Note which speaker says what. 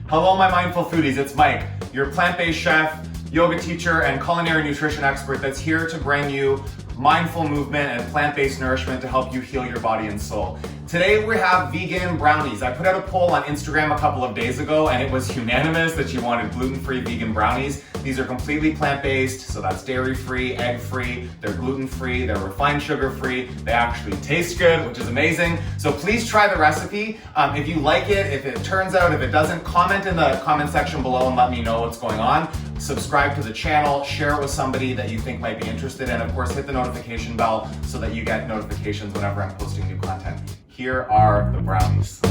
Speaker 1: Hello, my mindful foodies. It's Mike, your plant-based chef, yoga teacher, and culinary nutrition expert that's here to bring you mindful movement and plant-based nourishment to help you heal your body and soul. Today we have vegan brownies. I put out a poll on Instagram a couple of days ago and it was unanimous that you wanted gluten-free vegan brownies. These are completely plant-based, so that's dairy-free, egg-free, they're gluten-free, they're refined sugar-free, they actually taste good, which is amazing. So please try the recipe. If you like it, if it turns out, if it doesn't, comment in the comment section below and let me know what's going on. Subscribe to the channel, share it with somebody that you think might be interested, and of course hit the notification bell so that you get notifications whenever I'm posting new content. Here are the brownies.